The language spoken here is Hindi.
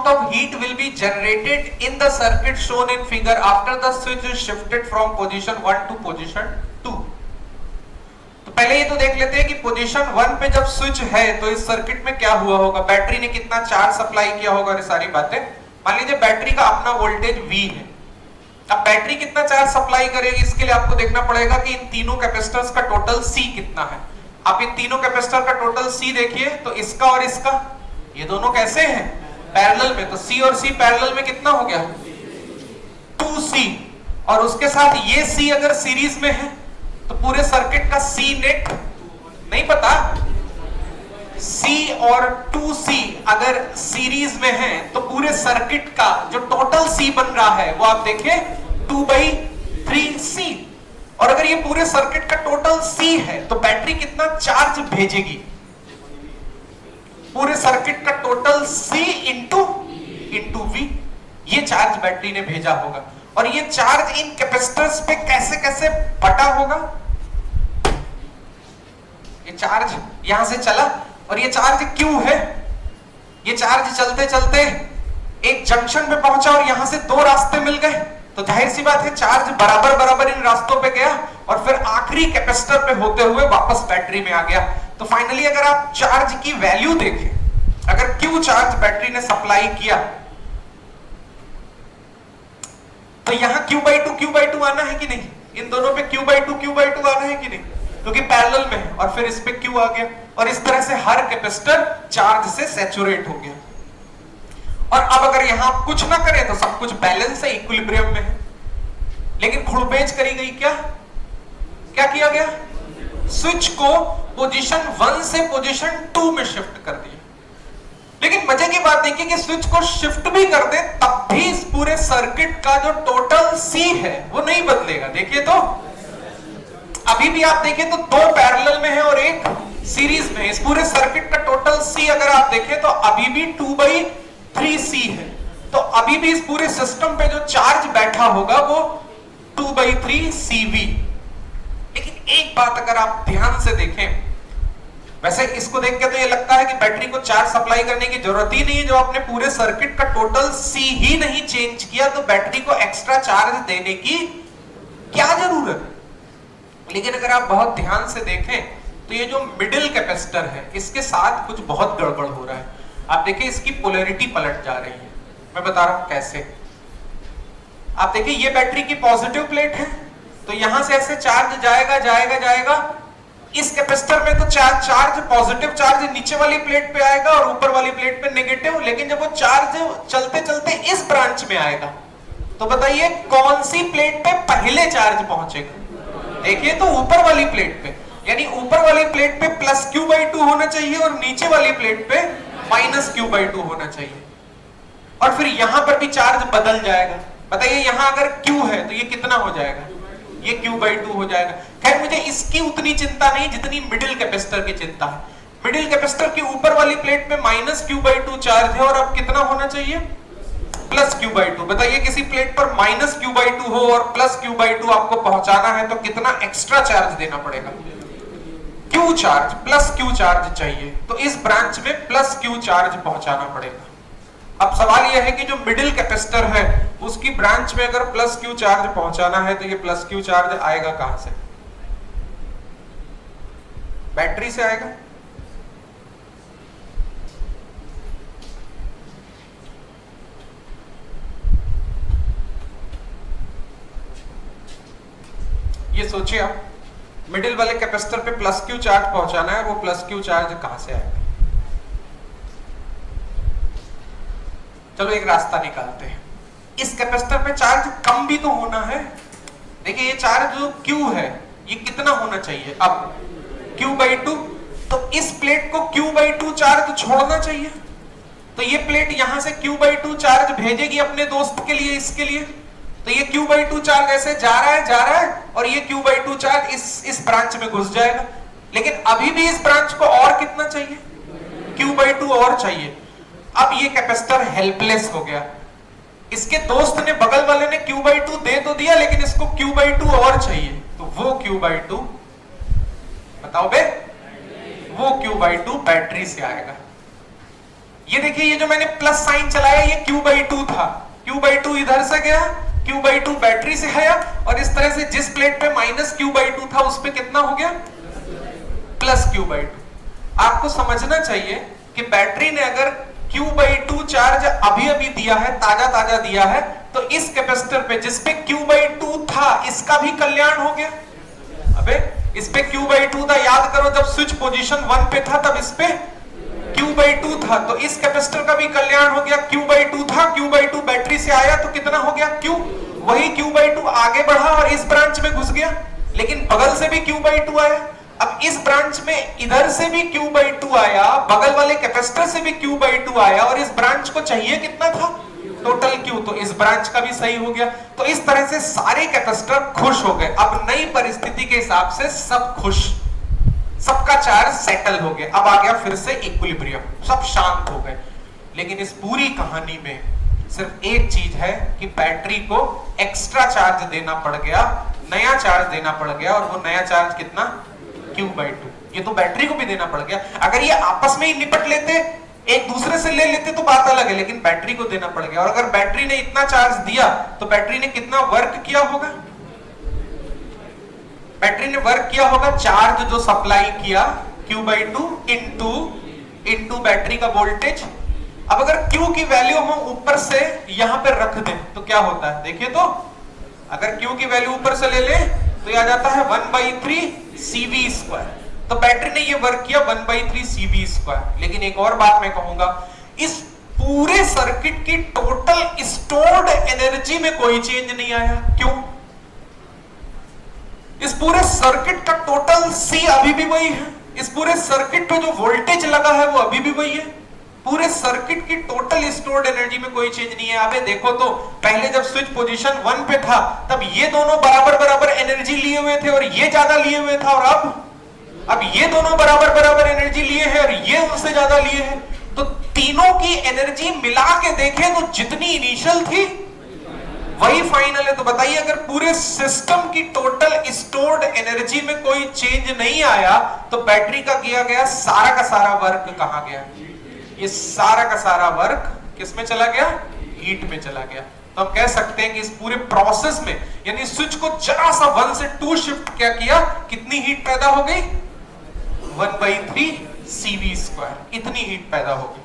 amount of heat will be generated in the circuit shown in figure after the switch is shifted from position 1 to position 2. तो पहले ये तो देख लेते हैं कि पोजीशन 1 पे जब स्विच है तो इस सर्किट में क्या हुआ होगा, बैटरी ने कितना चार्ज सप्लाई किया होगा, ये सारी बातें. मान लीजिए बैटरी का अपना वोल्टेज V है. अब बैटरी कितना चार्ज सप्लाई करेगी, इसके लिए आपको देखना पड़ेगा कि इन तीनों कैपेसिटर्स का टोटल C कितना है. आप इन तीनों कैपेसिटर का टोटल C देखिए तो इसका और इसका, ये दोनों कैसे हैं, पैरेलल में. तो C और C पैरेलल में कितना हो गया, 2C. और उसके साथ ये C अगर सीरीज में है तो पूरे सर्किट का C नेट नहीं पता. C और 2C अगर सीरीज में है तो पूरे सर्किट का जो टोटल C बन रहा है वो आप देखिए 2/3C. और अगर ये पूरे सर्किट का टोटल C है तो बैटरी कितना चार्ज भेजेगी, पूरे सर्किट का टोटल C इंटू V. ये चार्ज बैटरी ने भेजा होगा. और ये चार्ज इन कैपेसिटर्स पे कैसे कैसे बटा होगा. ये चार्ज यहां से चला और ये चार्ज Q है. ये चार्ज चलते चलते एक जंक्शन पे पहुंचा और यहां से दो रास्ते मिल गए. तो जाहिर सी बात है चार्ज बराबर बराबर इन रास्तों पे गया और फिर आखिरी कैपेसिटर पे होते हुए वापस बैटरी में आ गया. तो फाइनली अगर आप चार्ज की वैल्यू देखें, अगर Q चार्ज बैटरी ने सप्लाई किया तो यहां Q/2 आना है कि नहीं, इन दोनों पे Q/2 आना है कि नहीं, क्योंकि पैरेलल में है. और फिर इस पे Q आ गया और इस तरह से हर कैपेसिटर चार्ज से सैचुरेट हो गया. और अब अगर यहां कुछ ना करें तो सब कुछ बैलेंस है, इक्विलिब्रियम में है. लेकिन खुड़बेज करी गई, क्या किया गया, स्विच को पोजीशन 1 से पोजीशन 2 में शिफ्ट कर दिया. लेकिन मजे की बात देखिए कि स्विच को शिफ्ट भी कर दे तब भी इस पूरे सर्किट का जो टोटल C है वो नहीं बदलेगा. देखिए तो अभी भी आप देखिए तो दो पैरेलल में है और एक सीरीज में. इस पूरे सर्किट का टोटल C अगर आप देखें तो अभी भी 2/3C है. तो अभी भी इस पूरे सिस्टम पे जो चार्ज बैठा होगा वो 2/3CV. लेकिन एक बात अगर आप ध्यान से देखें, वैसे इसको देख के तो ये लगता है कि बैटरी को चार्ज सप्लाई करने की जरूरत ही नहीं है. जो आपने पूरे सर्किट का टोटल C ही नहीं चेंज किया तो बैटरी को एक्स्ट्रा चार्ज देने की क्या जरूरत है. लेकिन अगर आप बहुत ध्यान से देखें तो ये जो मिडिल कैपेसिटर है इसके साथ कुछ बहुत गड़बड़ हो रहा है. आप देखिए इसकी पोलैरिटी पलट जा रही है. मैं बता रहा हूं कैसे. आप देखिए ये बैटरी की पॉजिटिव प्लेट है तो यहां से ऐसे चार्ज जाएगा जाएगा जाएगा. इस कैपेसिटर में तो चार्ज पॉजिटिव चार्ज नीचे वाली प्लेट पे आएगा और ऊपर वाली प्लेट पे नेगेटिव. लेकिन जब वो चार्ज चलते चलते इस ब्रांच में आएगा तो बताइए कौन सी प्लेट पे पहले चार्ज पहुंचेगा. देखिए तो ऊपर वाली प्लेट पे, यानी ऊपर वाली प्लेट पे +Q/2 होना चाहिए और नीचे वाली प्लेट पे -Q/2 होना चाहिए. और फिर यहां पर भी चार्ज बदल जाएगा. बताइए यहां अगर Q है तो ये कितना हो जाएगा, ये Q/2 हो जाएगा. खैर मुझे इसकी उतनी चिंता नहीं जितनी मिडिल कैपेसिटर की चिंता है. मिडिल कैपेसिटर की ऊपर वाली प्लेट पे -Q/2 चार्ज है और अब कितना होना चाहिए, +Q/2. बताइए किसी प्लेट पर -Q/2 हो और +Q/2 आपको पहुंचाना है तो कितना एक्स्ट्रा चार्ज देना पड़ेगा, Q चार्ज, +Q चार्ज चाहिए. तो इस ब्रांच में +Q चार्ज पहुंचाना पड़ेगा. अब सवाल यह है कि जो मिडिल कैपेसिटर है उसकी ब्रांच में अगर +Q चार्ज पहुंचाना है तो ये +Q चार्ज आएगा कहां से, बैटरी से आएगा. ये सोचिए आप, मिडिल वाले कैपेसिटर पे +Q चार्ज पहुंचाना है, वो +Q चार्ज कहां से आएगा. चलो एक रास्ता निकालते हैं. इस कैपेसिटर पे चार्ज कम भी तो होना है. देखिए ये चार्ज जो Q है ये कितना होना चाहिए, अब Q/2. तो इस प्लेट को Q/2 चार्ज छोड़ना चाहिए. तो ये प्लेट यहां से Q/2 चार्ज भेजेगी अपने दोस्त के लिए, इसके लिए. तो ये Q/2 चार्ज ऐसे जा रहा है और ये Q/2 चार्ज इस ब्रांच में घुस जाएगा. लेकिन अभी भी इस ब्रांच को और कितना चाहिए, Q/2 और चाहिए. अब ये कैपेसिटर हेल्पलेस हो गया. इसके दोस्त ने, बगल वाले ने Q/2 दे तो दिया लेकिन इसको Q/2 और चाहिए. तो वो Q/2 बताओ बे, वो Q/2 बैटरी से आएगा. ये देखिए, ये जो मैंने प्लस साइन चलाया ये Q/2 था, Q/2 इधर से गया, Q/2 बैटरी से आया, और इस तरह से जिस प्लेट पे माइनस Q/2 था उस पे कितना हो गया, प्लस Q/2। आपको समझना चाहिए कि बैटरी ने अगर Q/2 चार्ज अभी अभी दिया है, ताजा ताजा दिया है, तो इस कैपेसिटर पे जिस पे Q/2 था इसका भी कल्याण हो गया। अबे इस पे Q/2 था, याद करो जब स्विच पोजीशन 1 पे था तब इस पे Q/2 था, तो इस कैपेसिटर का भी कल्याण हो गया। Q/2 था, Q/2 बैटरी से आया तो कितना हो गया Q, वही Q/2 आगे बढ़ा और इस ब्रांच में घुस गया, लेकिन बगल से भी Q/2 आया। अब इस ब्रांच में इधर से भी Q/2 आया, बगल वाले कैपेसिटर से भी Q/2 आया, और इस ब्रांच को चाहिए कितना था, टोटल Q, तो इस ब्रांच का भी सही हो गया। तो इस तरह से सारे कैपेसिटर खुश हो गए। अब नई परिस्थिति के हिसाब से सब खुश, सबका चार्ज सेटल हो गया, अब आ गया फिर से इक्विलिब्रियम, सब शांत हो गए। लेकिन इस पूरी कहानी में सिर्फ एक चीज है कि बैटरी को एक्स्ट्रा चार्ज देना पड़ गया, नया चार्ज देना पड़ गया, और वो नया चार्ज कितना, Q/2। ये तो बैटरी को भी देना पड़ गया। अगर ये आपस में ही निपट लेते, एक दूसरे से ले लेते तो बात अलग है, लेकिन बैटरी को देना पड़ गया। और अगर बैटरी ने इतना चार्ज दिया तो बैटरी ने कितना वर्क किया होगा, बैटरी ने वर्क किया होगा, चार्ज जो सप्लाई किया Q/2 इनटू बैटरी का वोल्टेज। अब अगर Q की वैल्यू हम ऊपर से यहां पर रख दें तो क्या होता है, देखिए तो अगर Q की वैल्यू ऊपर से ले ले तो यह आ जाता है 1/3 CV²। तो बैटरी ने ये वर्क किया 1/3 CV²। लेकिन एक और बात मैं कहूंगा, इस पूरे सर्किट की टोटल स्टोर्ड एनर्जी में कोई चेंज नहीं आया। क्यों? इस पूरे सर्किट का टोटल C अभी भी वही है, इस पूरे सर्किट पे जो वोल्टेज लगा है वो अभी भी वही है, पूरे सर्किट की टोटल स्टोर्ड एनर्जी में कोई चेंज नहीं है। अबे देखो तो, पहले जब स्विच पोजीशन 1 पे था तब ये दोनों बराबर बराबर एनर्जी लिए हुए थे और ये ज्यादा लिए हुए था, और अब ये दोनों बराबर बराबर एनर्जी लिए हैं और ये उनसे ज्यादा लिए हैं। तो तीनों की एनर्जी मिला के देखें तो जितनी इनिशियल थी वही फाइनल है। तो बताइए, अगर पूरे सिस्टम की टोटल स्टोर्ड एनर्जी में कोई चेंज नहीं आया तो बैटरी का किया गया सारा का सारा वर्क कहां गया? ये सारा का सारा वर्क किस में चला गया? हीट में चला गया। तो हम कह सकते हैं कि इस पूरे प्रोसेस में, यानी स्विच को जरा सा 1 से 2 शिफ्ट क्या किया, कितनी हीट पैदा हो गई? 1/3 CV², इतनी हीट पैदा हो गई।